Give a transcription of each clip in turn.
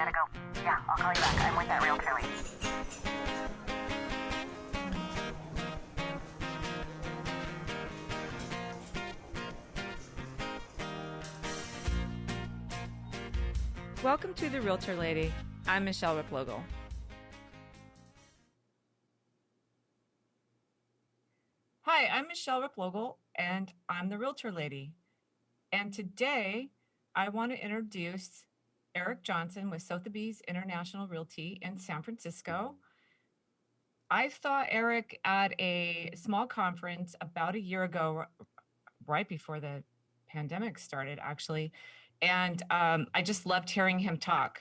gotta go. Yeah, I'll call you back. I'm with that realtor lady. Welcome to The Realtor Lady. I'm Michele Replogle. Hi, I'm Michele Replogle, and I'm the Realtor Lady. And today, I want to introduce Eric Johnson with Sotheby's International Realty in San Francisco. I saw Eric at a small conference about a year ago, right before the pandemic started, actually. And I just loved hearing him talk.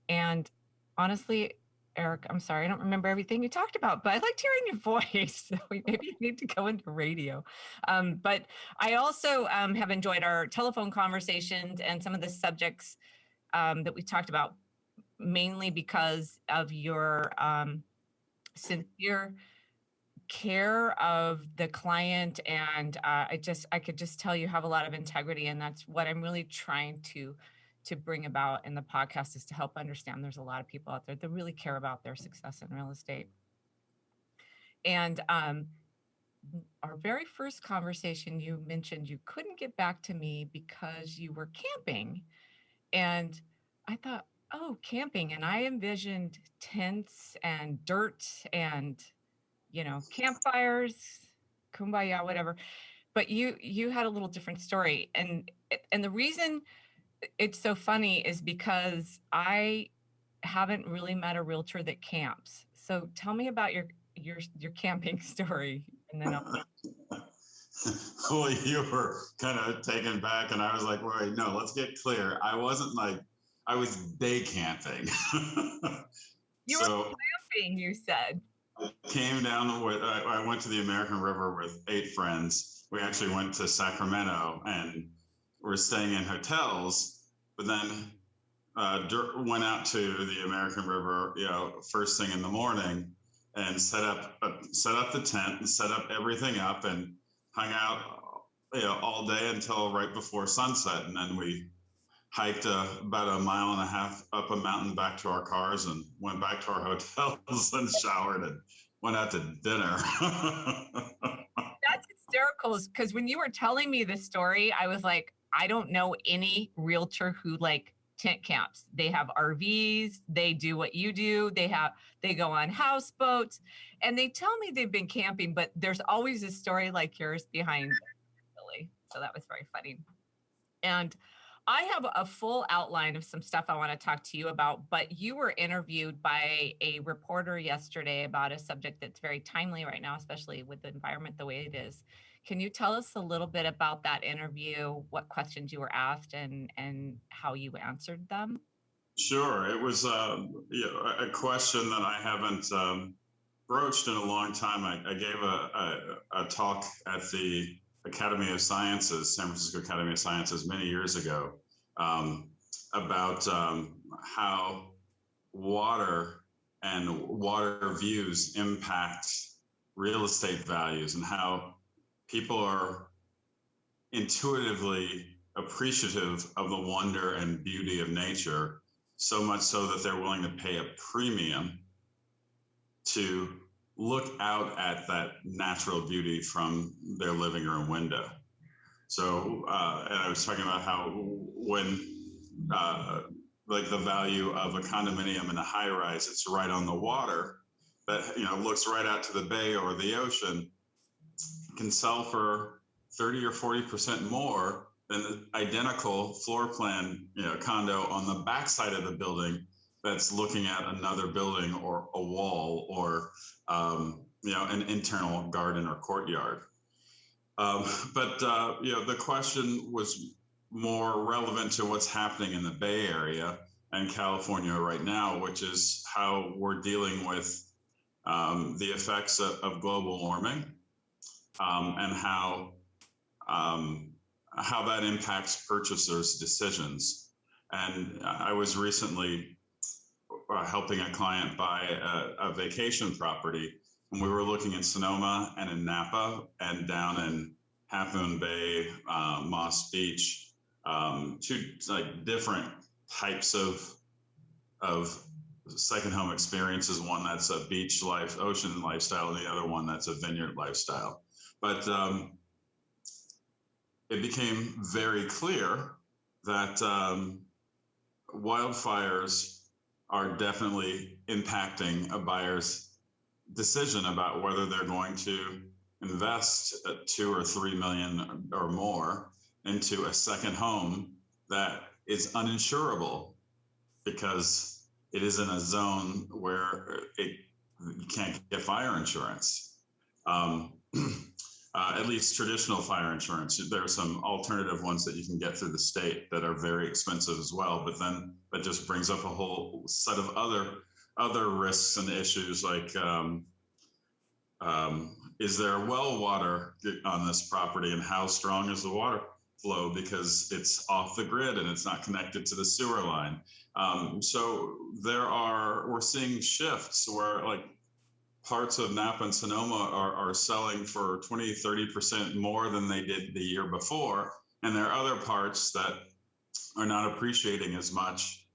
And honestly, Eric, I'm sorry, I don't remember everything you talked about, but I liked hearing your voice. So maybe you need to go into radio. But I also have enjoyed our telephone conversations and some of the subjects that we talked about, mainly because of your sincere care of the client. And I could just tell you have a lot of integrity. And that's what I'm really trying to bring about in the podcast, is to help understand there's a lot of people out there that really care about their success in real estate. And our very first conversation, you mentioned you couldn't get back to me because you were camping. And I thought, oh, camping. And I envisioned tents and dirt and, campfires, kumbaya, whatever. But you had a little different story. And the reason it's so funny is because I haven't really met a realtor that camps. So tell me about your camping story, and then Well, you were kind of taken back, and I was like, wait, no, let's get clear. I wasn't I was day camping. You were camping, you said. I came down I went to the American River with 8 friends. We actually went to Sacramento and we're staying in hotels, but then went out to the American River, first thing in the morning, and set up the tent and set up everything up and hung out, all day until right before sunset. And then we hiked about a mile and a half up a mountain back to our cars and went back to our hotels and showered and went out to dinner. That's hysterical, because when you were telling me this story, I was like, I don't know any realtor who tent camps. They have RVs, they do what you do, they go on houseboats, and they tell me they've been camping, but there's always a story like yours behind it, really. So that was very funny. And I have a full outline of some stuff I want to talk to you about, but you were interviewed by a reporter yesterday about a subject that's very timely right now, especially with the environment the way it is. Can you tell us a little bit about that interview, what questions you were asked, and how you answered them? Sure. It was a question that I haven't broached in a long time. I gave a talk at the Academy of Sciences, San Francisco Academy of Sciences, many years ago, about how water and water views impact real estate values, and how people are intuitively appreciative of the wonder and beauty of nature, so much so that they're willing to pay a premium to look out at that natural beauty from their living room window. So, and I was talking about how when, the value of a condominium in a high rise, it's right on the water, that, looks right out to the bay or the ocean, can sell for 30 or 40% more than the identical floor plan, condo on the backside of the building that's looking at another building or a wall or an internal garden or courtyard. But the question was more relevant to what's happening in the Bay Area and California right now, which is how we're dealing with the effects of global warming, and how that impacts purchasers' decisions. And I was recently helping a client buy a vacation property, and we were looking in Sonoma and in Napa and down in Half Moon Bay, Moss Beach, two different types of of second home experiences. One that's a beach life, ocean lifestyle, and the other one that's a vineyard lifestyle. But it became very clear that wildfires are definitely impacting a buyer's decision about whether they're going to invest $2 or $3 million or more into a second home that is uninsurable because it is in a zone where you can't get fire insurance. At least traditional fire insurance. There are some alternative ones that you can get through the state that are very expensive as well. But then that just brings up a whole set of other risks and issues like, is there well water on this property, and how strong is the water flow because it's off the grid and it's not connected to the sewer line. So we're seeing shifts where like parts of Napa and Sonoma are selling for 20, 30% more than they did the year before. And there are other parts that are not appreciating as much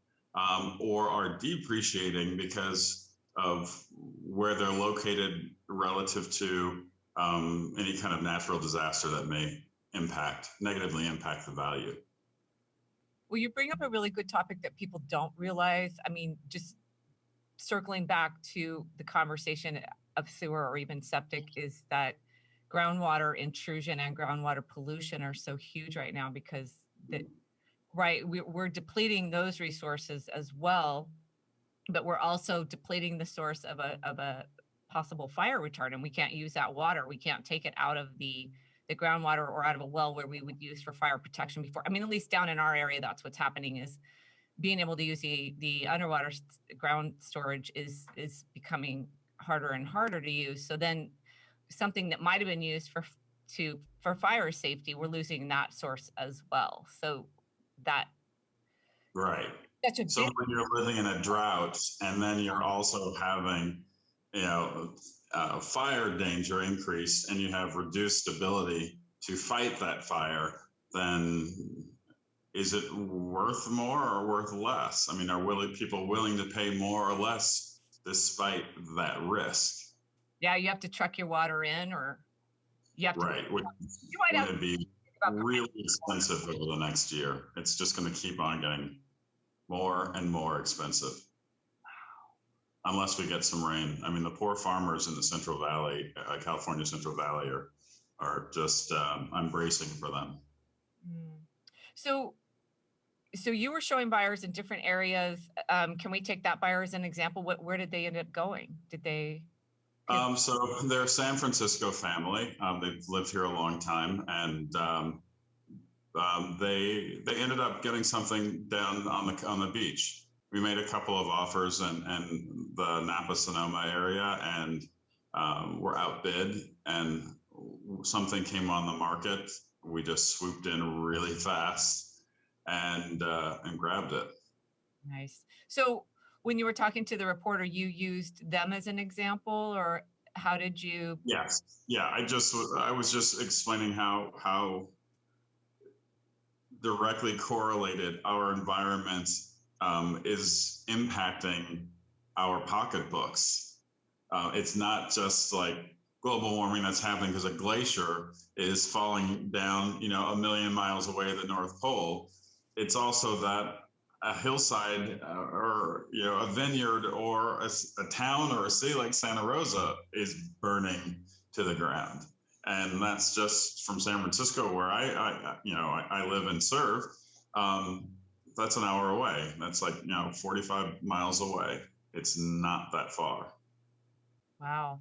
or are depreciating because of where they're located relative to any kind of natural disaster that may negatively impact the value. Well, you bring up a really good topic that people don't realize. I mean, just circling back to the conversation of sewer or even septic, is that groundwater intrusion and groundwater pollution are so huge right now because we're depleting those resources as well, but we're also depleting the source of a possible fire retardant. We can't use that water. We can't take it out of the groundwater or out of a well where we would use for fire protection before. I mean, at least down in our area, that's what's happening, is being able to use the underwater ground storage is becoming harder and harder to use. So then something that might have been used for fire safety, we're losing that source as well. So that right. So when you're living in a drought and then you're also having, fire danger increase, and you have reduced ability to fight that fire, then is it worth more or worth less? I mean, are people willing to pay more or less despite that risk? Yeah, you have to truck your water in, or you have to. Right. You might have to be really expensive over the next year. It's just going to keep on getting more and more expensive. Wow. Unless we get some rain. I mean, the poor farmers in the Central Valley, California Central Valley, are just, I'm bracing for them. So you were showing buyers in different areas. Can we take that buyer as an example? Where did they end up going? Did they? So they're a San Francisco family. They've lived here a long time, and they ended up getting something down on the beach. We made a couple of offers in the Napa Sonoma area, and were outbid, and something came on the market. We just swooped in really fast and grabbed it. Nice. So when you were talking to the reporter, you used them as an example, or how did you? Yes. Yeah. I was just explaining how directly correlated our environment is impacting our pocketbooks. It's not just like global warming that's happening because a glacier is falling down, a million miles away at the North Pole. It's also that a hillside or a vineyard or a town or a city like Santa Rosa is burning to the ground. And that's just from San Francisco, where I live and serve. That's an hour away. That's like 45 miles away. It's not that far. Wow.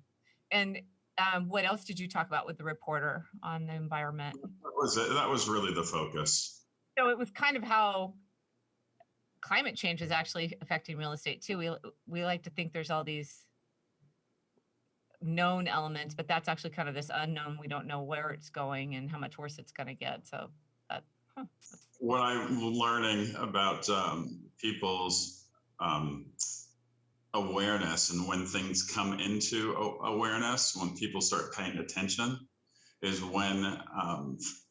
And what else did you talk about with the reporter on the environment? That was really the focus. So it was kind of how climate change is actually affecting real estate too. We like to think there's all these known elements, but that's actually kind of this unknown. We don't know where it's going and how much worse it's going to get. So what I'm learning about people's awareness, and when things come into awareness, when people start paying attention, is when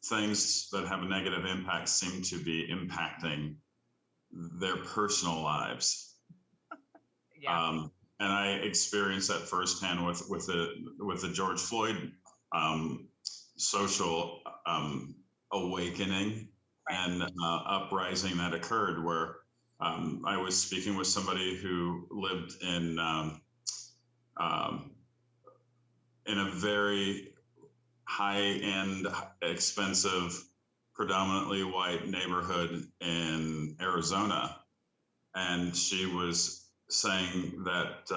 things that have a negative impact seem to be impacting their personal lives. Yeah. And I experienced that firsthand with the George Floyd social awakening and uprising that occurred, where I was speaking with somebody who lived in a very high-end, expensive, predominantly white neighborhood in Arizona, and she was saying that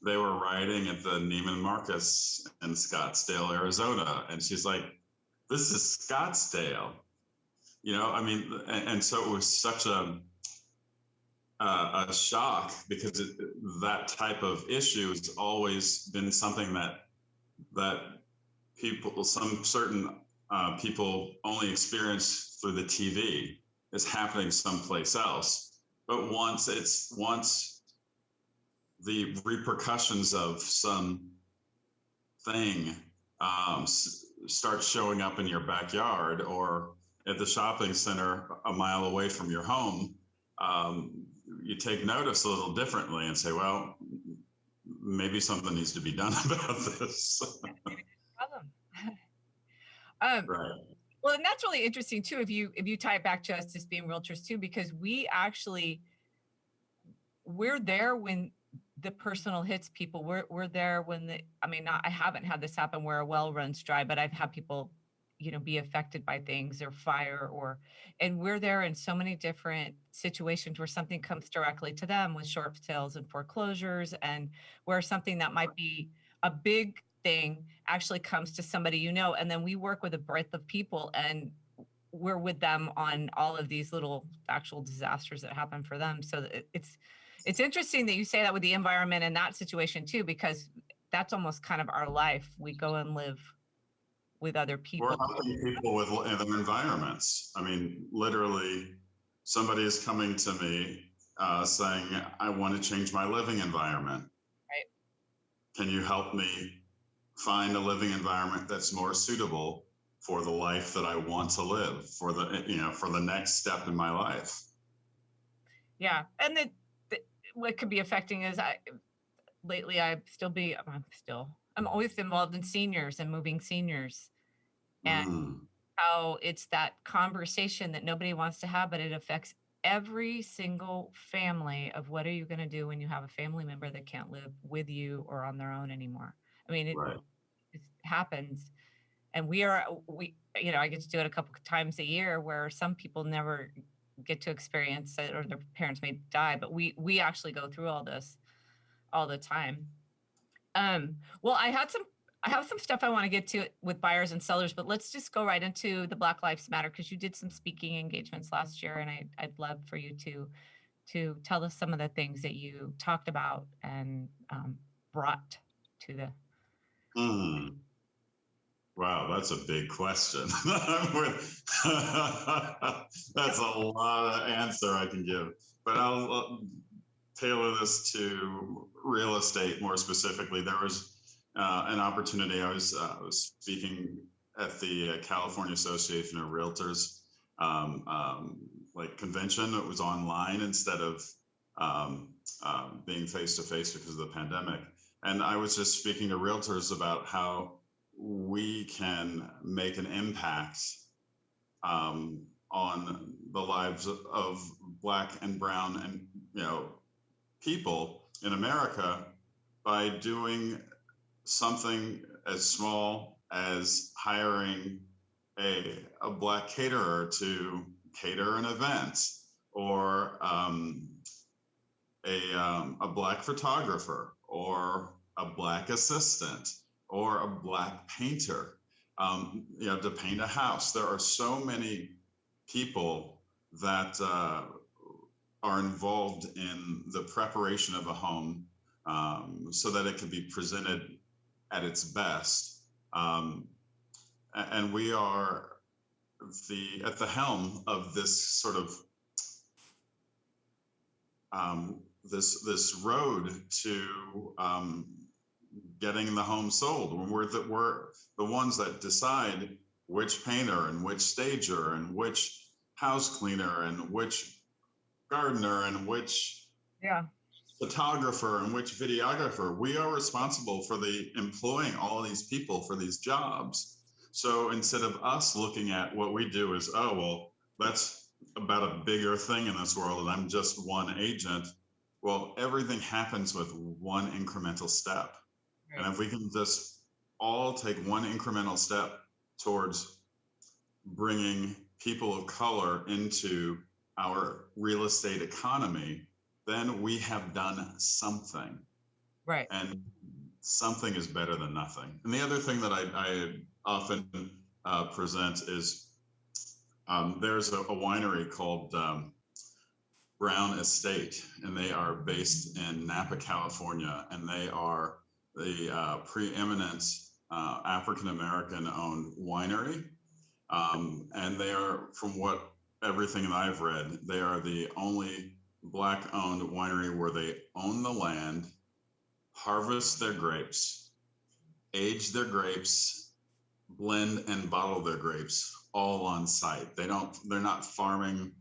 they were rioting at the Neiman Marcus in Scottsdale, Arizona, and she's like, "This is Scottsdale," I mean, and so it was such a shock, because that type of issue has always been something that people, some certain people only experience through the TV, is happening someplace else. But once the repercussions of some thing start showing up in your backyard or at the shopping center a mile away from your home, you take notice a little differently and say, well, maybe something needs to be done about this. Problem. Right. Well, and that's really interesting too, if you tie it back to us just being realtors too, because we're there when the personal hits people. We're there when I haven't had this happen where a well runs dry, but I've had people, be affected by things or fire, and we're there in so many different situations where something comes directly to them, with short sales and foreclosures, and where something that might be a big thing actually comes to somebody, and then we work with a breadth of people, and we're with them on all of these little actual disasters that happen for them. So it's interesting that you say that with the environment in that situation too, because that's almost kind of our life. We go and live with other people. We're helping people in their environments. I mean, literally, somebody is coming to me saying, I want to change my living environment. Right. Can you help me find a living environment that's more suitable for the life that I want to live, for the next step in my life? Yeah. And what could be affecting is I'm always involved in seniors and moving seniors, and how it's that conversation that nobody wants to have, but it affects every single family of what are you going to do when you have a family member that can't live with you or on their own anymore. I mean, it happens. And I get to do it a couple of times a year, where some people never get to experience it, or their parents may die, but we actually go through all this all the time. Well, I have some stuff I want to get to with buyers and sellers, but let's just go right into the Black Lives Matter, because you did some speaking engagements last year, and I'd love for you to tell us some of the things that you talked about and brought to the. Wow, that's a big question. That's a lot of answer I can give, but I'll tailor this to real estate more specifically. There was an opportunity. I was speaking at the California Association of Realtors convention. It was online instead of being face-to-face because of the pandemic. And I was just speaking to realtors about how we can make an impact on the lives of Black and Brown and people in America by doing something as small as hiring a Black caterer to cater an event, or a Black photographer, or a Black assistant, or a Black painter, to paint a house. There are so many people that are involved in the preparation of a home so that it can be presented at its best. And we are at the helm of this sort of this road to getting the home sold. When we're the ones that decide which painter and which stager and which house cleaner and which gardener and which photographer and which videographer. We are responsible for the employing all these people for these jobs. So instead of us looking at what we do as, oh, well, that's about a bigger thing in this world and I'm just one agent. Well, everything happens with one incremental step. Right. And if we can just all take one incremental step towards bringing people of color into our real estate economy, then we have done something. Right. And something is better than nothing. And the other thing that I often present is there's a winery called Brown Estate, and they are based in Napa, California, and they are the preeminent African-American owned winery. And they are, from what everything that I've read, they are the only Black owned winery where they own the land, harvest their grapes, age their grapes, blend and bottle their grapes all on site. They're not farming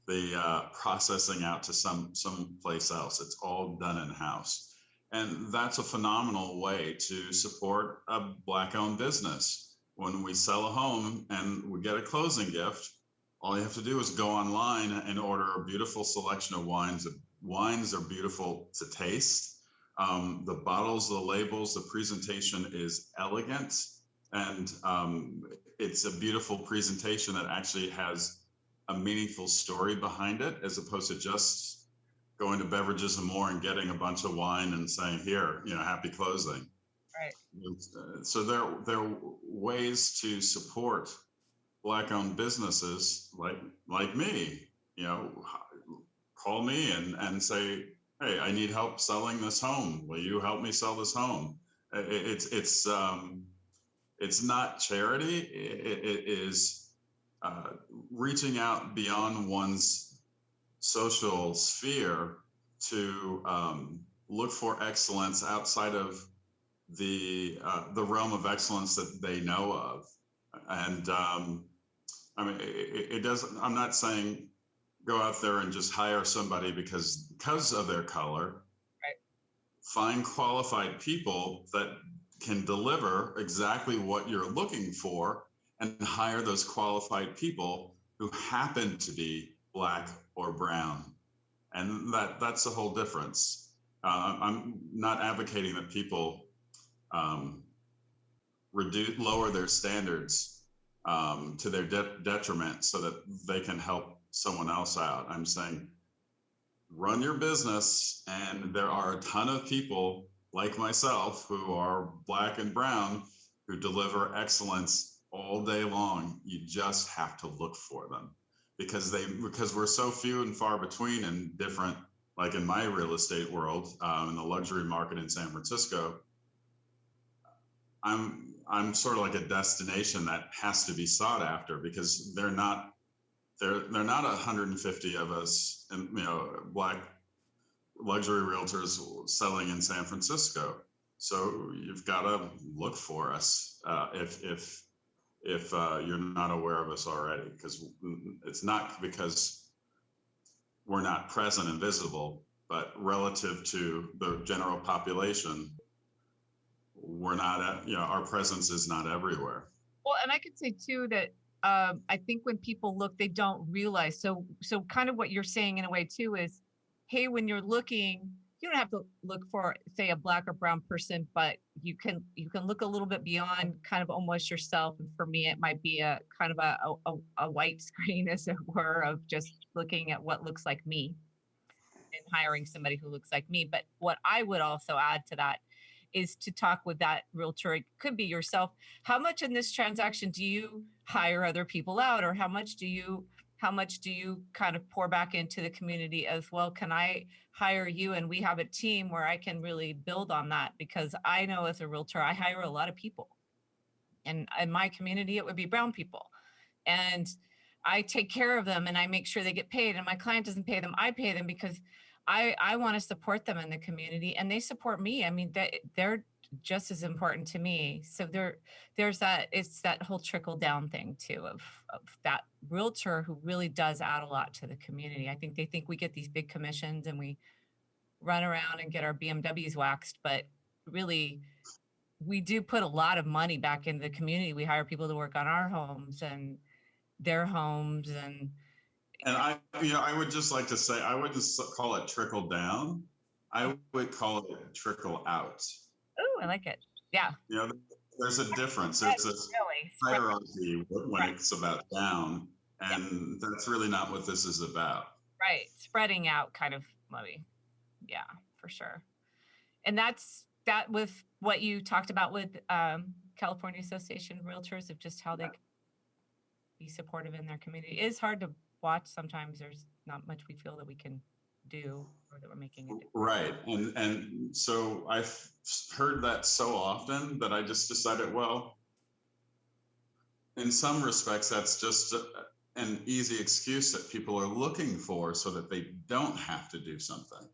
the processing out to some place else. It's all done in house. And that's a phenomenal way to support a Black owned business. When we sell a home and we get a closing gift, all you have to do is go online and order a beautiful selection of wines. The wines are beautiful to taste. The bottles, the labels, the presentation is elegant. And it's a beautiful presentation that actually has a meaningful story behind it, as opposed to just going to Beverages and More and getting a bunch of wine and saying, here, happy closing. Right. So there are ways to support Black owned businesses like me. Call me and say, hey, I need help selling this home. Will you help me sell this home? It's not charity. It is reaching out beyond one's social sphere to look for excellence outside of the realm of excellence that they know of. And I mean, it doesn't. I'm not saying go out there and just hire somebody because of their color. Right. Find qualified people that can deliver exactly what you're looking for, and hire those qualified people who happen to be Black or brown. And that's the whole difference. I'm not advocating that people lower their standards to their detriment so that they can help someone else out. I'm saying run your business, and there are a ton of people like myself who are Black and brown who deliver excellence all day long. You just have to look for them because we're so few and far between in different, like in my real estate world, in the luxury market in San Francisco. I'm sort of like a destination that has to be sought after because they're not 150 of us, and Black luxury realtors selling in San Francisco. So you've got to look for us if you're not aware of us already, because it's not because we're not present and visible, but relative to the general population, we're not, our presence is not everywhere. Well, and I could say too that I think when people look, they don't realize. So kind of what you're saying in a way too is, hey, when you're looking, you don't have to look for, say, a Black or brown person, but you can look a little bit beyond kind of almost yourself. And for me, it might be a kind of a white screen, as it were, of just looking at what looks like me and hiring somebody who looks like me. But what I would also add to that is to talk with that realtor. It could be yourself. How much in this transaction do you hire other people out, or how much do you kind of pour back into the community as well? Can I hire you and we have a team where I can really build on that? Because I know as a realtor, I hire a lot of people, and in my community, it would be brown people, and I take care of them and I make sure they get paid, and my client doesn't pay them, I pay them because I want to support them in the community, and they support me. I mean, they're just as important to me. So there's that, it's that whole trickle down thing too, of that realtor who really does add a lot to the community. I think they think we get these big commissions and we run around and get our BMWs waxed, but really we do put a lot of money back into the community. We hire people to work on our homes and their homes. And I would just like to say, I wouldn't call it trickle down. I would call it trickle out. oh, I like it. Yeah. There's a difference. There's this Really hierarchy when Right. it's about down, and that's really not what this is about. Right. Spreading out kind of money. Yeah, for sure. And that's that with what you talked about with California Association of Realtors of just how they can be supportive in their community. It is hard to watch sometimes. There's not much we feel that we can do or that we're making a difference. Right. And so I've heard that so often that I just decided, well, in some respects, that's just an easy excuse that people are looking for so that they don't have to do something.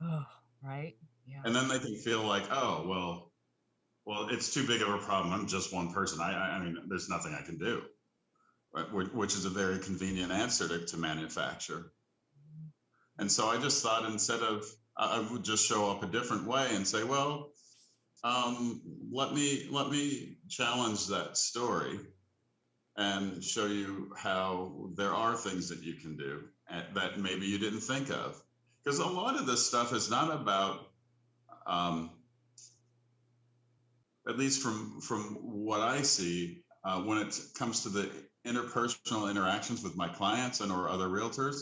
Oh, right. Yeah. And then they can feel like, oh, well, it's too big of a problem. I'm just one person. I mean, there's nothing I can do, right? Which is a very convenient answer to manufacture. And so I just thought instead of, I would just show up a different way and say, well, let me challenge that story and show you how there are things that you can do that maybe you didn't think of. Because a lot of this stuff is not about, at least from what I see, when it comes to the interpersonal interactions with my clients and or other realtors.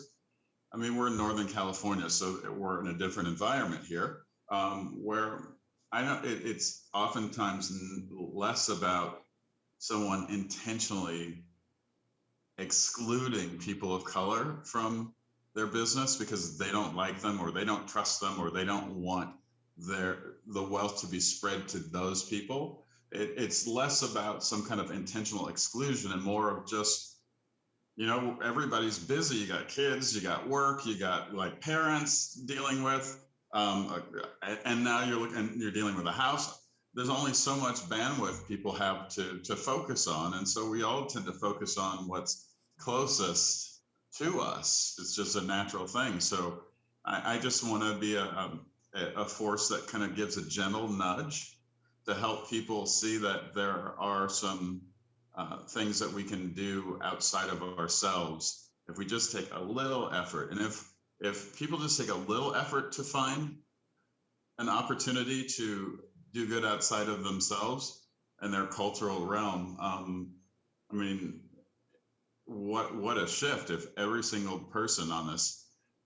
I mean, we're in Northern California, so we're in a different environment here, where I know it's oftentimes less about someone intentionally excluding people of color from their business because they don't like them or they don't trust them or they don't want the wealth to be spread to those people. It's less about some kind of intentional exclusion and more of just, everybody's busy. You got kids, you got work, you got like parents dealing with, and now you're dealing with a house. There's only so much bandwidth people have to focus on. And so we all tend to focus on what's closest to us. It's just a natural thing. So I just want to be a force that kind of gives a gentle nudge to help people see that there are some things that we can do outside of ourselves if we just take a little effort. And if people just take a little effort to find an opportunity to do good outside of themselves and their cultural realm, I mean, what a shift if every single person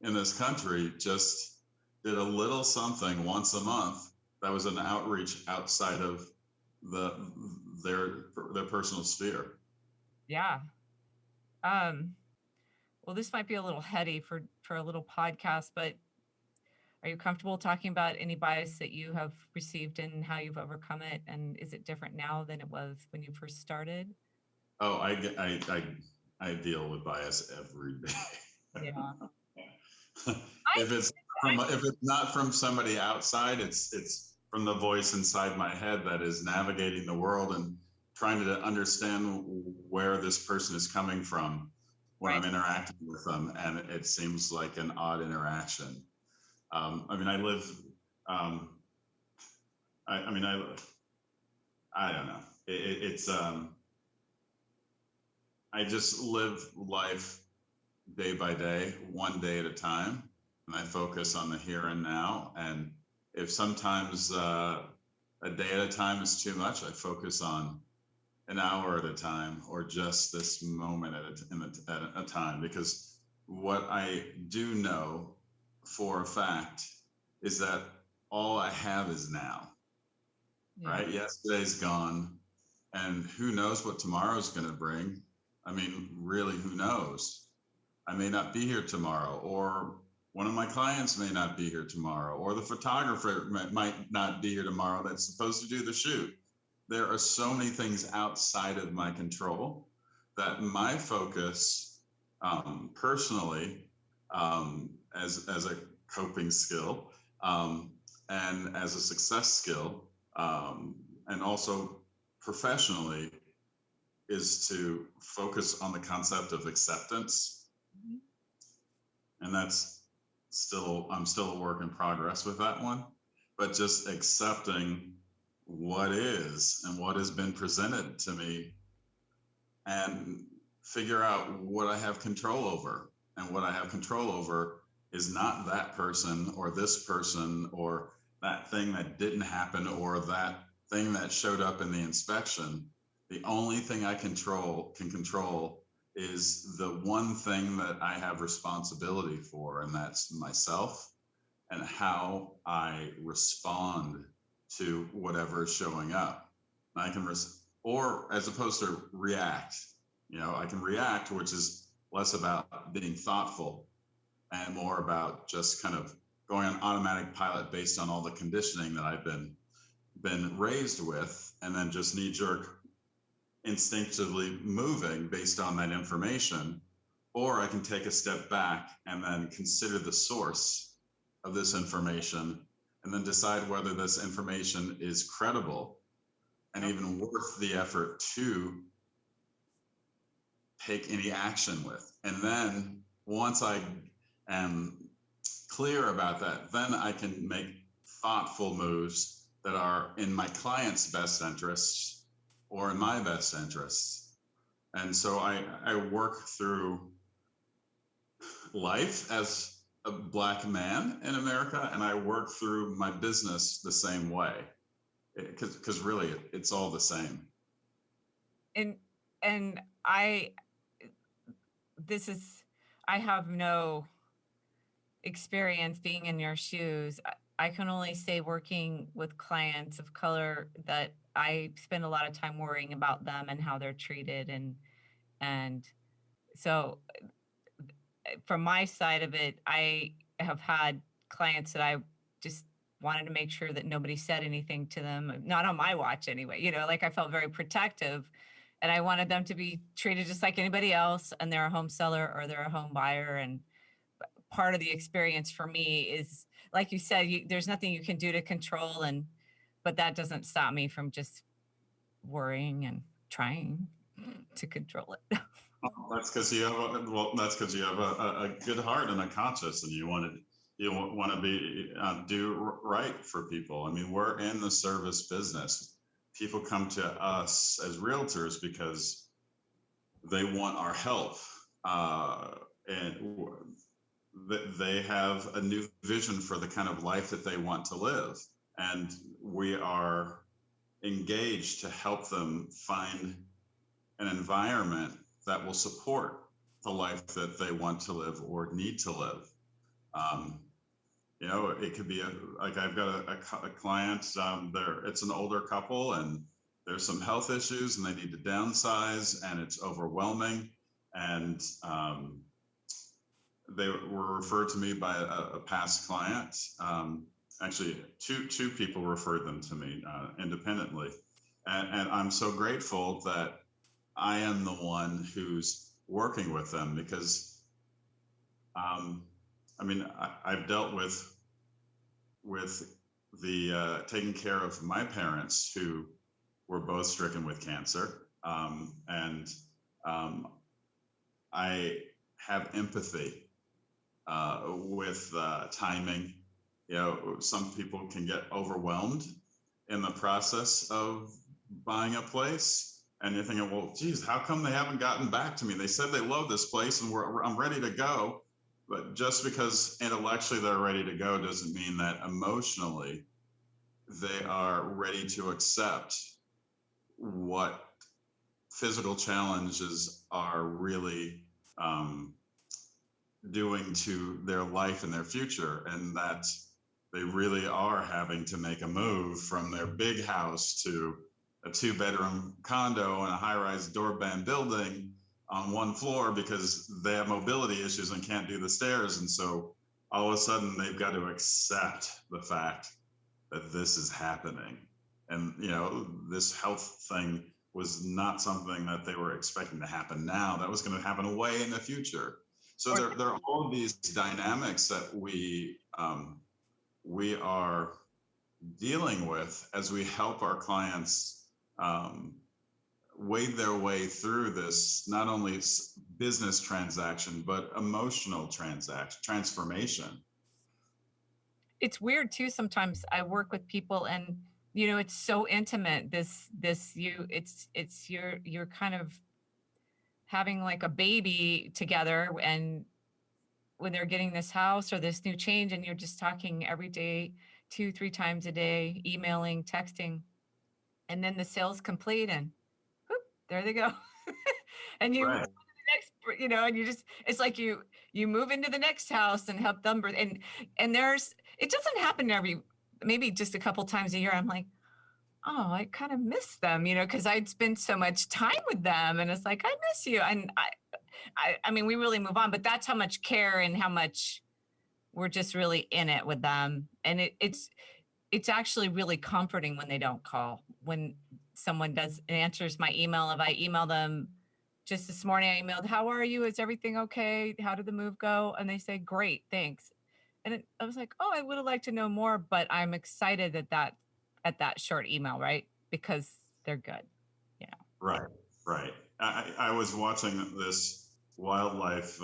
in this country just did a little something once a month that was an outreach outside of their personal sphere. Yeah. Well, this might be a little heady for a little podcast, but are you comfortable talking about any bias that you have received and how you've overcome it? And is it different now than it was when you first started? Oh, I deal with bias every day. Yeah. If it's not from somebody outside, it's from the voice inside my head that is navigating the world and trying to understand where this person is coming from when I'm interacting with them. And it seems like an odd interaction. I mean, I live, I don't know. It's I just live life day by day, one day at a time. And I focus on the here and now. And if sometimes a day at a time is too much, I focus on an hour at a time or just this moment at a time. Because what I do know for a fact is that all I have is now, right? Yesterday's gone and who knows what tomorrow's going to bring. I mean, really, who knows? I may not be here tomorrow, or one of my clients may not be here tomorrow, or the photographer might not be here tomorrow that's supposed to do the shoot. There are so many things outside of my control that my focus personally, as a coping skill and as a success skill, and also professionally, is to focus on the concept of acceptance. And that's I'm still a work in progress with that one, but just accepting what is and what has been presented to me, and figure out what I have control over. And what I have control over is not that person or this person or that thing that didn't happen or that thing that showed up in the inspection. The only thing I can control is the one thing that I have responsibility for, and that's myself and how I respond to whatever is showing up. I can or as opposed to react. I can react, which is less about being thoughtful and more about just kind of going on automatic pilot based on all the conditioning that I've been raised with, and then just knee jerk instinctively moving based on that information. Or I can take a step back and then consider the source of this information and then decide whether this information is credible and even worth the effort to take any action with. And then once I am clear about that, then I can make thoughtful moves that are in my client's best interests or in my best interests. And so I work through life as a Black man in America, and I work through my business the same way, because really it's all the same. And I have no experience being in your shoes. I can only say, working with clients of color, that I spend a lot of time worrying about them and how they're treated. And so from my side of it, I have had clients that I just wanted to make sure that nobody said anything to them, not on my watch anyway. Like, I felt very protective, and I wanted them to be treated just like anybody else, and they're a home seller or they're a home buyer. And part of the experience for me is, like you said, there's nothing you can do to control, but that doesn't stop me from just worrying and trying to control it. That's because you have a good heart and a conscience, and you want to be do right for people. I mean, we're in the service business. People come to us as realtors because they want our help, and they have a new vision for the kind of life that they want to live, and we are engaged to help them find an environment that will support the life that they want to live or need to live. It could be like I've got a client, it's an older couple, and there's some health issues and they need to downsize, and it's overwhelming. And they were referred to me by a past client. Actually, two people referred them to me independently. And I'm so grateful that I am the one who's working with them, because I've dealt with the taking care of my parents, who were both stricken with cancer, and I have empathy with timing. Some people can get overwhelmed in the process of buying a place, and you're thinking, well, geez, how come they haven't gotten back to me? They said they love this place, and I'm ready to go. But just because intellectually they're ready to go doesn't mean that emotionally they are ready to accept what physical challenges are really doing to their life and their future, and that they really are having to make a move from their big house to a 2-bedroom condo and a high-rise doorband building on one floor, because they have mobility issues and can't do the stairs. And so all of a sudden they've got to accept the fact that this is happening. And, this health thing was not something that they were expecting to happen now. That was going to happen way in the future. So there are all these dynamics that we are dealing with as we help our clients wade their way through this, not only business transaction, but emotional transformation. it's weird too. Sometimes I work with people and, it's so intimate. You're kind of having like a baby together, and when they're getting this house or this new change, and you're just talking every day, 2, 3 times a day, emailing, texting, and then the sale's complete and whoop, there they go. And you Right. next, and it's like you move into the next house and help them and it doesn't happen maybe just a couple times a year. I'm like, oh, I kind of miss them, because I'd spent so much time with them, and it's like, I miss you. And I mean, we really move on, but that's how much care and how much we're just really in it with them. And it's actually really comforting when they don't call, when someone answers my email. If I email them, just this morning I emailed, how are you? Is everything okay? How did the move go? And they say, great, thanks. And I was like, oh, I would have liked to know more, but I'm excited at that short email, right? Because they're good, Right, right. I was watching this wildlife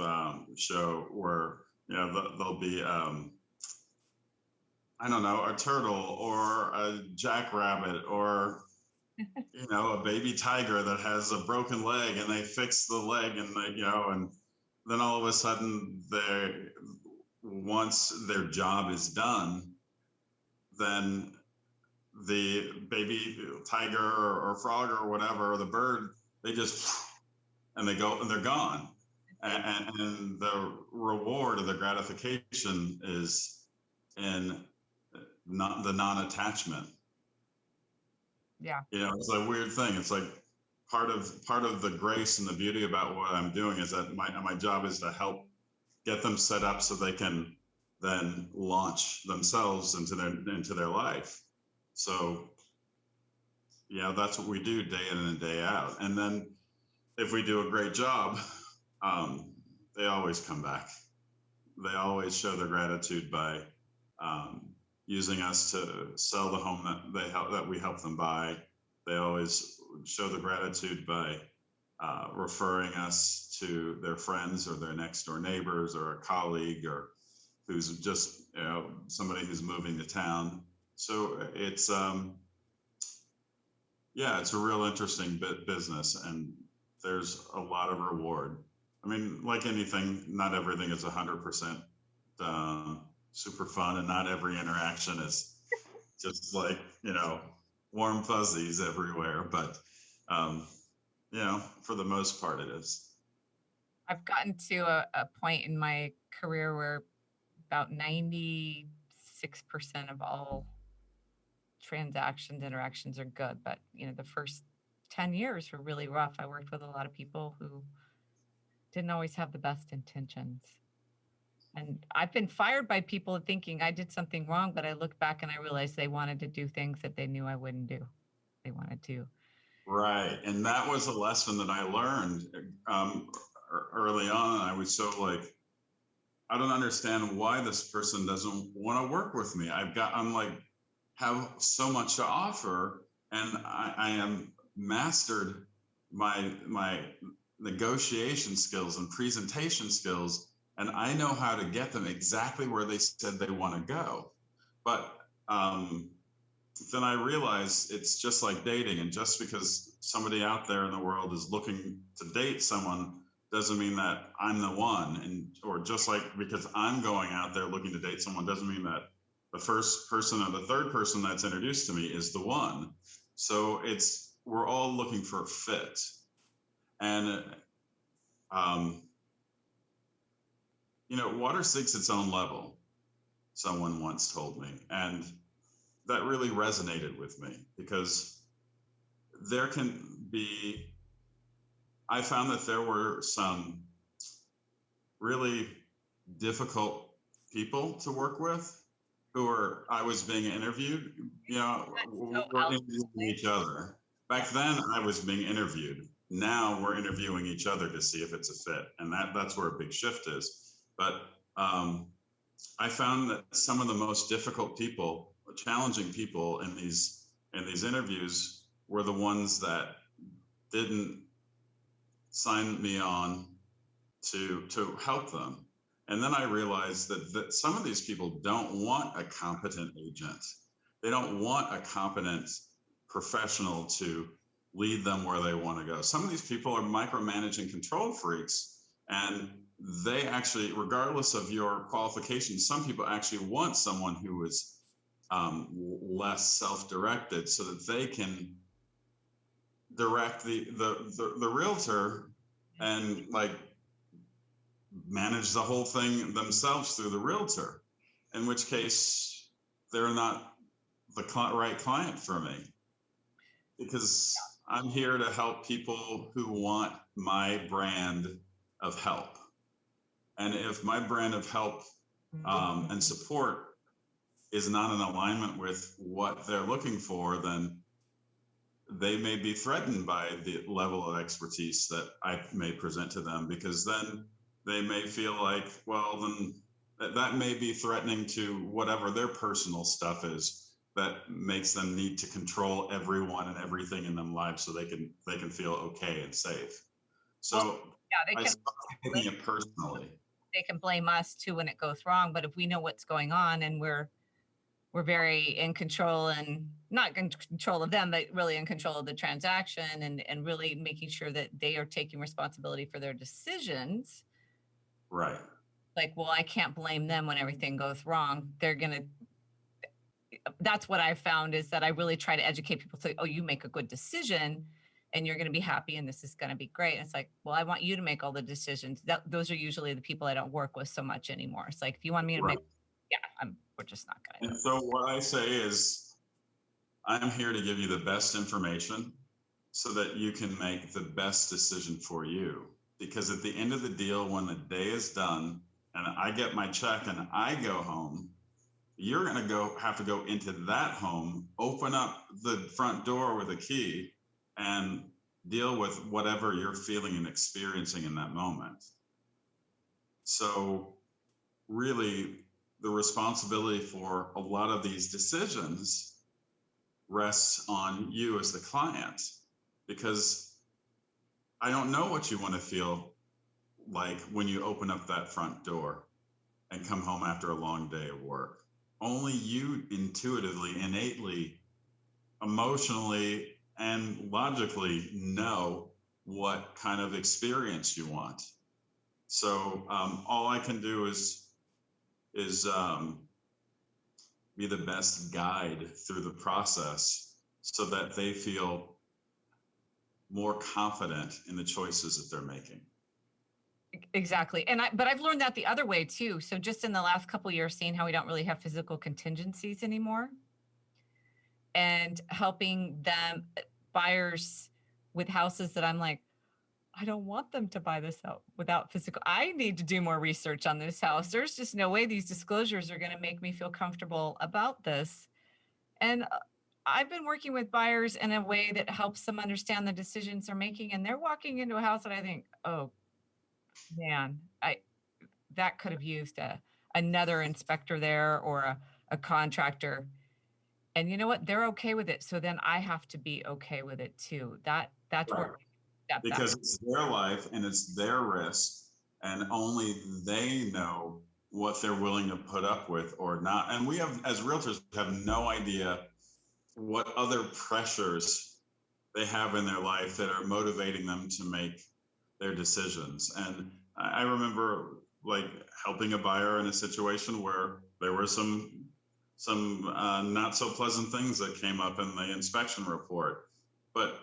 show where, there'll be, I don't know, a turtle or a jackrabbit or, a baby tiger that has a broken leg, and they fix the leg, and and then all of a sudden once their job is done, then the baby tiger or frog or whatever, or the bird, they just, and they go and they're gone. And the reward of the gratification is in not the non-attachment. Yeah. It's a weird thing. It's like part of the grace and the beauty about what I'm doing is that my job is to help get them set up so they can then launch themselves into their life. So yeah, that's what we do day in and day out. And then if we do a great job, they always come back. They always show their gratitude by using us to sell the home that we help them buy. They always show the gratitude by referring us to their friends or their next door neighbors or a colleague or who's just somebody who's moving to town. So it's it's a real interesting business, and there's a lot of reward. I mean, like anything, not everything is 100% super fun, and not every interaction is just like, warm fuzzies everywhere. But, for the most part, it is. I've gotten to a point in my career where about 96% of all interactions are good. But, the first 10 years were really rough. I worked with a lot of people who didn't always have the best intentions. And I've been fired by people thinking I did something wrong, but I look back and I realized they wanted to do things that they knew I wouldn't do. They wanted to. Right. And that was a lesson that I learned early on. I was so like, I don't understand why this person doesn't want to work with me. Have so much to offer, and I am mastered my negotiation skills and presentation skills, and I know how to get them exactly where they said they want to go. But then I realized it's just like dating, and just because somebody out there in the world is looking to date someone doesn't mean that I'm the one, or just like because I'm going out there looking to date someone doesn't mean that the first person or the third person that's introduced to me is the one. So we're all looking for a fit. And, water seeks its own level, someone once told me. And that really resonated with me, because I found that there were some really difficult people to work with I was being interviewed, we're interviewing each other. Back then I was being interviewed. Now we're interviewing each other to see if it's a fit. And that's where a big shift is. But I found that some of the most difficult people, challenging people in these interviews were the ones that didn't sign me on to help them. And then I realized that some of these people don't want a competent agent. They don't want a competent professional to lead them where they want to go. Some of these people are micromanaging control freaks, and they actually, regardless of your qualifications, some people actually want someone who is less self-directed so that they can direct the realtor and like manage the whole thing themselves through the realtor, in which case they're not the right client for me, because I'm here to help people who want my brand of help. And if my brand of help and support is not in alignment with what they're looking for, then they may be threatened by the level of expertise that I may present to them, because then they may feel like, well, then that may be threatening to whatever their personal stuff is that makes them need to control everyone and everything in their lives so they can feel okay and safe. So yeah, I stopped taking it personally. They can blame us too when it goes wrong, but if we know what's going on and we're very in control, and not in control of them, but really in control of the transaction, and really making sure that they are taking responsibility for their decisions. Right. Like, well, I can't blame them when everything goes wrong. That's what I've found, is that I really try to educate people to, oh, you make a good decision and you're going to be happy and this is going to be great. And it's like, well, I want you to make all the decisions. Those are usually the people I don't work with so much anymore. It's like, if you want me to make, we're just not going to. And so what I say is, I'm here to give you the best information so that you can make the best decision for you. Because at the end of the deal, when the day is done and I get my check and I go home, you're going to have to go into that home, open up the front door with a key, and deal with whatever you're feeling and experiencing in that moment. So really, the responsibility for a lot of these decisions rests on you as the client, because I don't know what you want to feel like when you open up that front door and come home after a long day of work. Only you intuitively, innately, emotionally, and logically know what kind of experience you want. So all I can do is be the best guide through the process so that they feel more confident in the choices that they're making. Exactly. But I've learned that the other way too. So just in the last couple of years, seeing how we don't really have physical contingencies anymore, and helping them, buyers with houses that I'm like, I don't want them to buy this out without physical. I need to do more research on this house. There's just no way these disclosures are going to make me feel comfortable about this. And I've been working with buyers in a way that helps them understand the decisions they're making. And they're walking into a house that I think, oh man, that could have used another inspector there, or a contractor. And you know what? They're okay with it. So then I have to be okay with it too. That's right. where because it's their life and it's their risk, and only they know what they're willing to put up with or not. And we have, as realtors, have no idea what other pressures they have in their life that are motivating them to make their decisions. And I remember like helping a buyer in a situation where there were some not so pleasant things that came up in the inspection report. But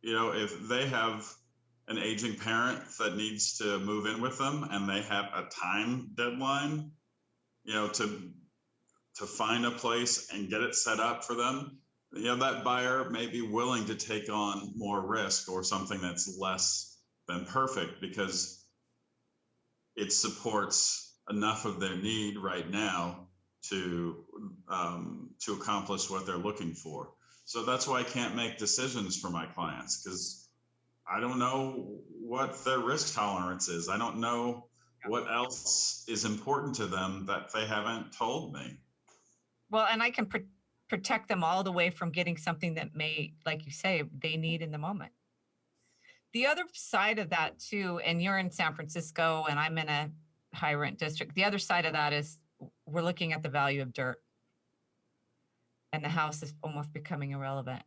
you know, if they have an aging parent that needs to move in with them and they have a time deadline, you know, to find a place and get it set up for them, you know, that buyer may be willing to take on more risk or something that's less than perfect because it supports enough of their need right now to accomplish what they're looking for. So that's why I can't make decisions for my clients, because I don't know what their risk tolerance is. I don't know what else is important to them that they haven't told me. Well, and I can protect them all the way from getting something that may, like you say, they need in the moment. The other side of that too, and you're in San Francisco and I'm in a high rent district. The other side of that is we're looking at the value of dirt, and the house is almost becoming irrelevant,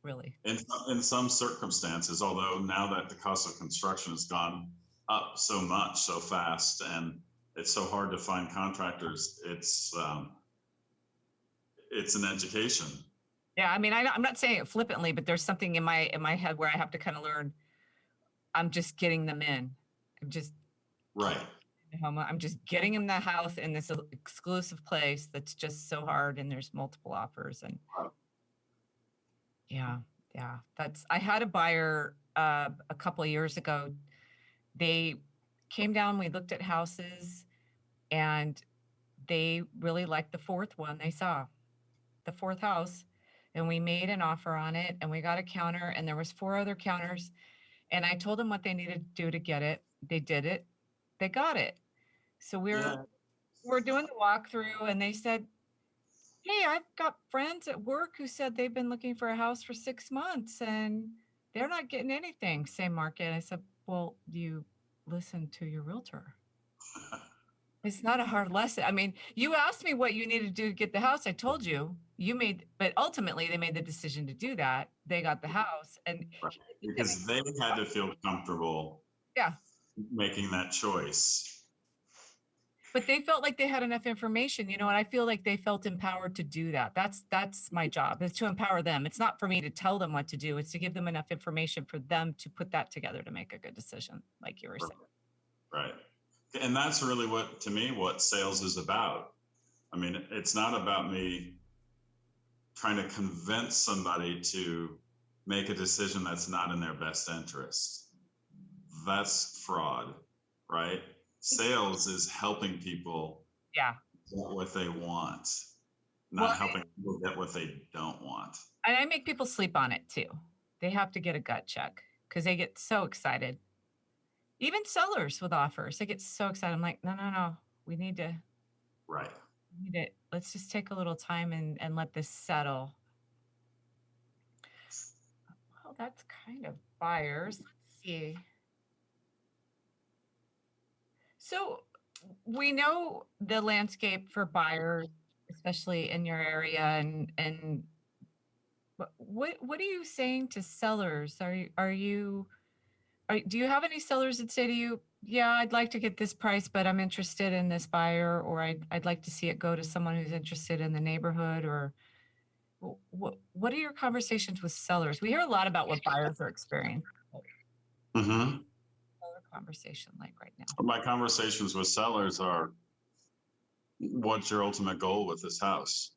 really. In some circumstances, although now that the cost of construction has gone up so much, so fast, and it's so hard to find contractors, it's an education. Yeah, I mean, I'm not saying it flippantly, but there's something in my head where I have to kind of learn. I'm just getting them in. I'm just right. I'm just getting them the house in this exclusive place that's just so hard, and there's multiple offers. And yeah, I had a buyer a couple of years ago. They came down. We looked at houses, and they really liked the fourth one they saw, the fourth house. And we made an offer on it, and we got a counter, and there was 4 other counters. And I told them what they needed to do to get it. They did it. They got it. So we're doing the walkthrough, and they said, "Hey, I've got friends at work who said they've been looking for a house for 6 months, and they're not getting anything, same market." I said, "Well, you listen to your realtor." It's not a hard lesson. I mean, you asked me what you needed to do to get the house. I told you, but ultimately they made the decision to do that. They got the house, and right. Because they had to feel comfortable making that choice. But they felt like they had enough information, and I feel like they felt empowered to do that. That's my job, is to empower them. It's not for me to tell them what to do. It's to give them enough information for them to put that together to make a good decision, like you were saying. Right. And that's really to me, what sales is about. I mean, it's not about me trying to convince somebody to make a decision that's not in their best interest. That's fraud, right? Sales is helping people get what they want, not helping people get what they don't want. And I make people sleep on it too. They have to get a gut check because they get so excited. Even sellers with offers, they get so excited. I'm like, no, we need to. Right. Let's just take a little time and let this settle. Well, that's kind of buyers. Let's see. So we know the landscape for buyers, especially in your area, and what are you saying to sellers? Do you have any sellers that say to you, "Yeah, I'd like to get this price, but I'm interested in this buyer," or I'd like to see it go to someone who's interested in the neighborhood," or what are your conversations with sellers? We hear a lot about what buyers are experiencing. Mm-hmm. Conversation like right now? My conversations with sellers are, what's your ultimate goal with this house?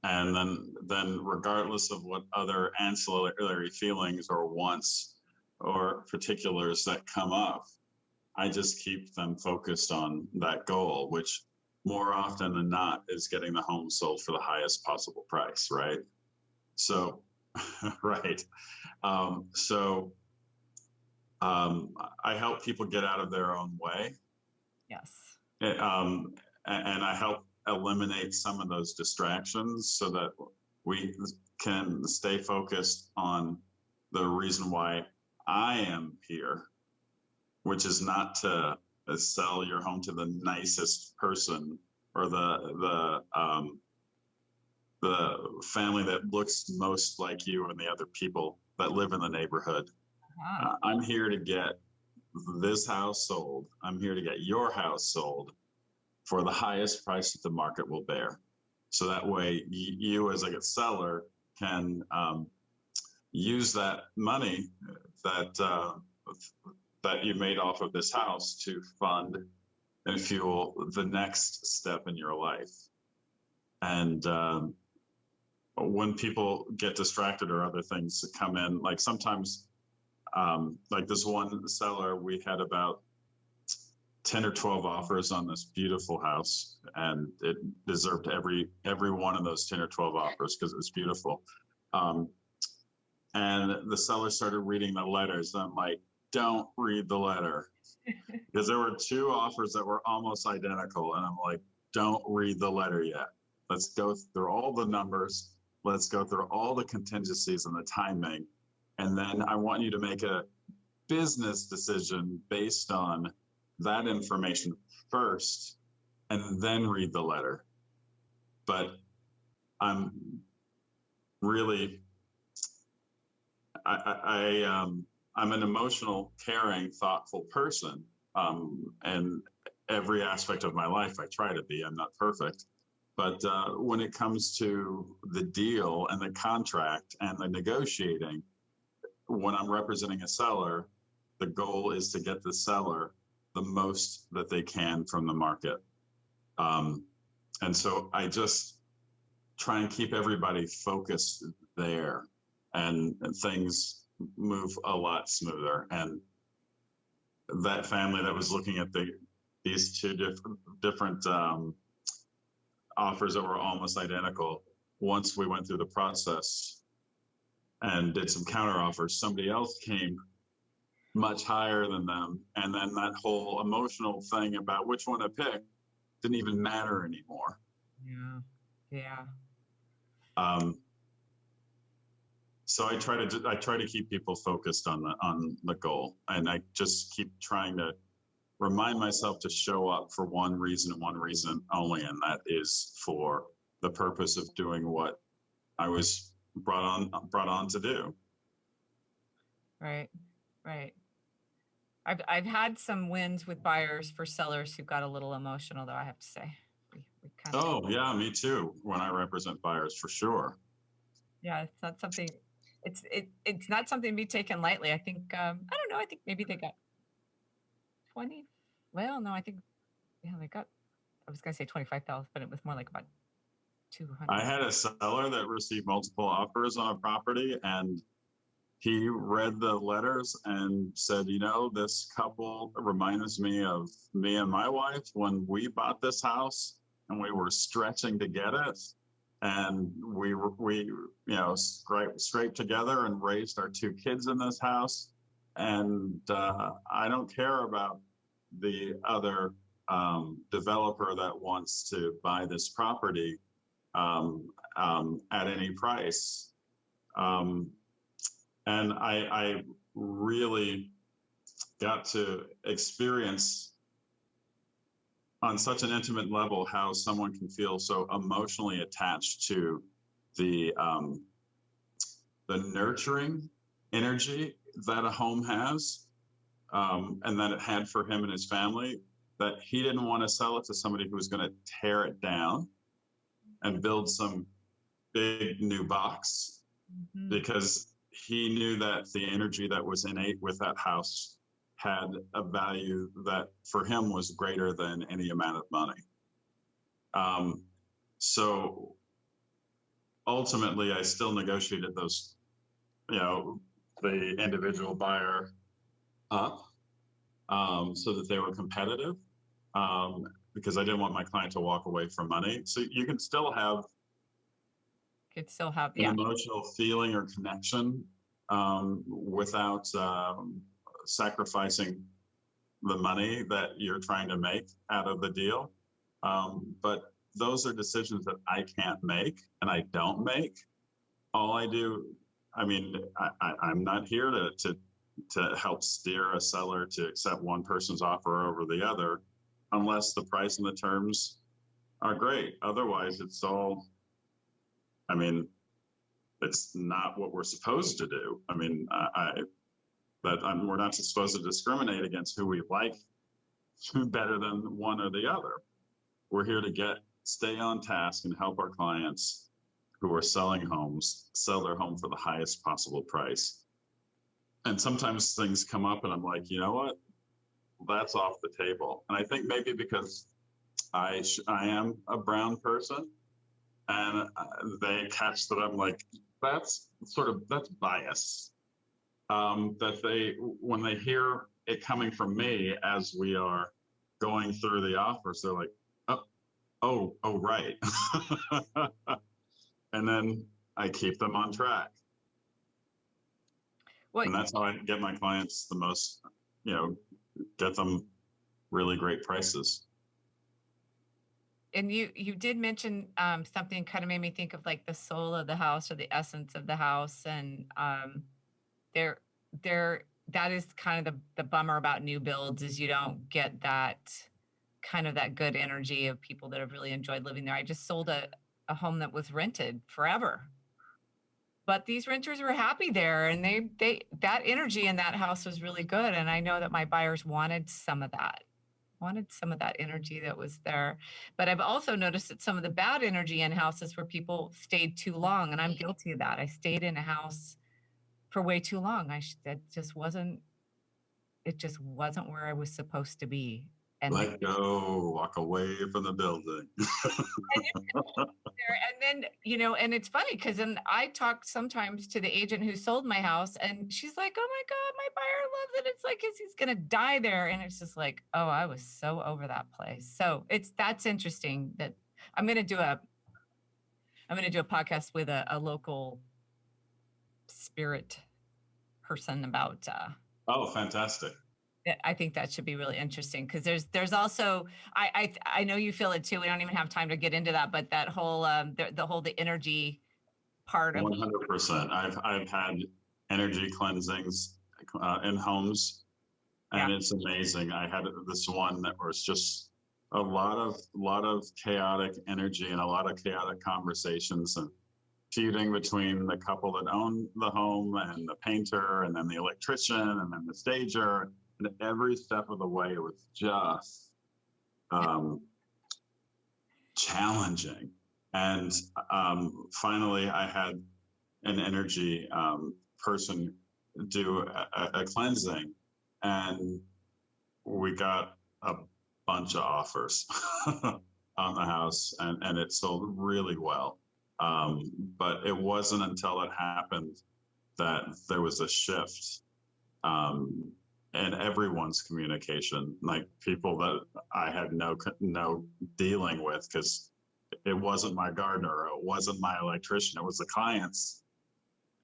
And then regardless of what other ancillary feelings or wants or particulars that come up, I just keep them focused on that goal, which more often than not is getting the home sold for the highest possible price, right? So, right. I help people get out of their own way. Yes. And I help eliminate some of those distractions so that we can stay focused on the reason why I am here, which is not to sell your home to the nicest person or the family that looks most like you and the other people that live in the neighborhood. I'm here to get this house sold. I'm here to get your house sold for the highest price that the market will bear. So that way you as a seller can use that money that you made off of this house to fund and fuel the next step in your life. And when people get distracted or other things come in, like sometimes, like this one seller, we had about 10 or 12 offers on this beautiful house, and it deserved every one of those 10 or 12 offers because it was beautiful. And the seller started reading the letters, and I'm like, don't read the letter, because there were 2 offers that were almost identical, and I'm like, don't read the letter yet. Let's go through all the numbers. Let's go through all the contingencies and the timing. And then I want you to make a business decision based on that information first and then read the letter. But I'm really, I'm an emotional, caring, thoughtful person. And every aspect of my life, I try to be. I'm not perfect. But when it comes to the deal and the contract and the negotiating, when I'm representing a seller, the goal is to get the seller the most that they can from the market. And so I just try and keep everybody focused there, and things move a lot smoother. And that family that was looking at these two different offers that were almost identical, once we went through the process and did some counter offers, somebody else came much higher than them. And then that whole emotional thing about which one to pick didn't even matter anymore. Yeah. So I try to keep people focused on the goal, and I just keep trying to remind myself to show up for one reason only, and that is for the purpose of doing what I was brought on to do. Right. I've had some wins with buyers for sellers who got a little emotional, though, I have to say. We kind of, Oh yeah, me too. When I represent buyers, for sure. yeah, it's not something. It's not something to be taken lightly. I think I don't know. I think maybe they got 20. Well, no, I think they got. I was gonna say 25,000, but it was more like about 200. I had a seller that received multiple offers on a property, and he read the letters and said, this couple reminds me of me and my wife when we bought this house and we were stretching to get it. And we scraped together and raised our 2 kids in this house. And I don't care about the other developer that wants to buy this property at any price. And I really got to experience on such an intimate level how someone can feel so emotionally attached to the nurturing energy that a home has, and that it had for him and his family, that he didn't want to sell it to somebody who was going to tear it down and build some big new box, because he knew that the energy that was innate with that house had a value that for him was greater than any amount of money. So ultimately, I still negotiated those, the individual buyer up, so that they were competitive, because I didn't want my client to walk away from money. So you can still have an emotional feeling or connection without sacrificing the money that you're trying to make out of the deal. But those are decisions that I can't make and I don't make. All I do, I'm not here to help steer a seller to accept one person's offer over the other, unless the price and the terms are great. Otherwise, it's all, it's not what we're supposed to do. We're not supposed to discriminate against who we like better than one or the other. We're here to stay on task and help our clients who are selling homes sell their home for the highest possible price. And sometimes things come up and I'm like, you know what? That's off the table. And I think maybe because I am a brown person, and they catch that I'm like, that's bias. That when they hear it coming from me as we are going through the offers, they're like, oh, right. And then I keep them on track. And that's how I get my clients the most, get them really great prices. And you did mention something kind of made me think of like the soul of the house or the essence of the house, and that is kind of the bummer about new builds, is you don't get that kind of that good energy of people that have really enjoyed living there. I just sold a home that was rented forever, but these renters were happy there, and they that energy in that house was really good. And I know that my buyers wanted some of that energy that was there. But I've also noticed that some of the bad energy in houses where people stayed too long, and I'm guilty of that. I stayed in a house for way too long. It just wasn't where I was supposed to be. And Let go, walk away from the building. and then, and it's funny because then I talk sometimes to the agent who sold my house, and she's like, "Oh my God, my buyer loves it. It's like he's gonna die there." And it's just like, oh, I was so over that place. So that's interesting that I'm gonna do a podcast with a local spirit person about Oh, fantastic. I think that should be really interesting, because there's also I know you feel it too. We don't even have time to get into that, but that whole the energy part of 100%. I've had energy cleansings in homes, and it's amazing. I had this one that was just a lot of chaotic energy and a lot of chaotic conversations and feuding between the couple that owned the home and the painter, and then the electrician, and then the stager. And every step of the way, it was just challenging. And finally, I had an energy person do a cleansing, and we got a bunch of offers on the house, and it sold really well. But it wasn't until it happened that there was a shift in everyone's communication, like people that I had no dealing with, because it wasn't my gardener, it wasn't my electrician, it was the clients.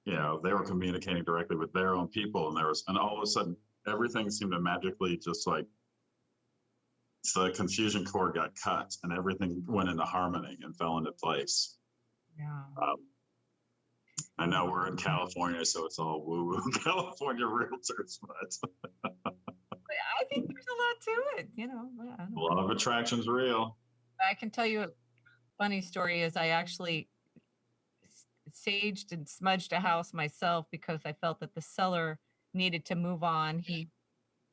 They were communicating directly with their own people, and all of a sudden everything seemed to magically just like the confusion cord got cut, and everything went into harmony and fell into place. Yeah. I know we're in California, so it's all woo-woo California realtors, but I think there's a lot to it, a lot of attraction's real. I can tell you a funny story is I actually saged and smudged a house myself because I felt that the seller needed to move on. He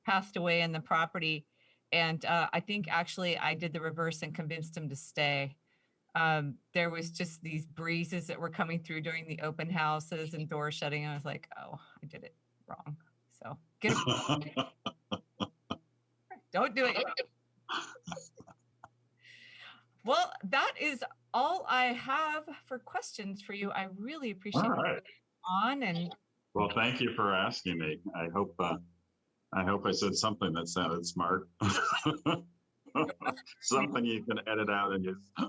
passed away in the property, and I think actually I did the reverse and convinced him to stay. There was just these breezes that were coming through during the open houses and doors shutting. I was like, oh, I did it wrong. So don't do it. Well, that is all I have for questions for you. I really appreciate it on and. Well, thank you for asking me. I hope I said something that sounded smart. Something you can edit out and use. We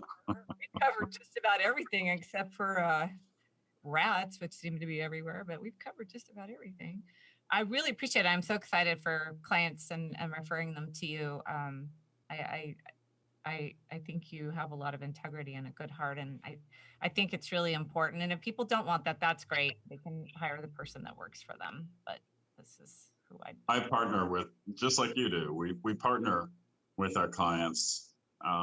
covered just about everything except for rats, which seem to be everywhere, but we've covered just about everything. I really appreciate it. I'm so excited for clients and referring them to you. I think you have a lot of integrity and a good heart, and I think it's really important. And if people don't want that, that's great. They can hire the person that works for them. But this is who I partner with, just like you do. We partner with our clients.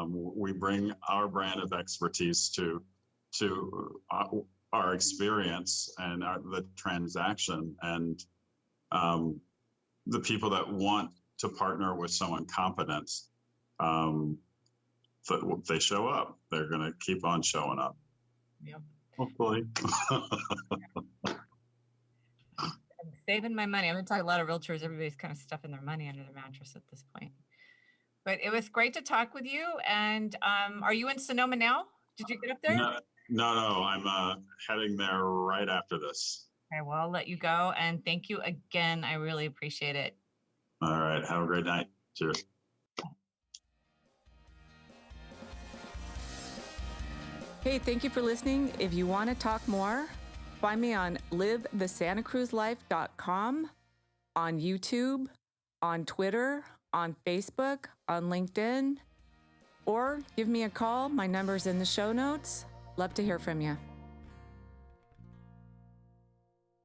We bring our brand of expertise to our experience and the transaction, and the people that want to partner with someone competent, they show up. They're going to keep on showing up. Yep. Hopefully. I'm saving my money. I'm going to talk a lot of realtors. Everybody's kind of stuffing their money under their mattress at this point. But it was great to talk with you. And are you in Sonoma now? Did you get up there? No. I'm heading there right after this. Okay, well, I'll let you go. And thank you again. I really appreciate it. All right. Have a great night. Cheers. Hey, thank you for listening. If you want to talk more, find me on livethesantacruzlife.com, on YouTube, on Twitter, on Facebook, on LinkedIn, or give me a call. My number's in the show notes. Love to hear from you.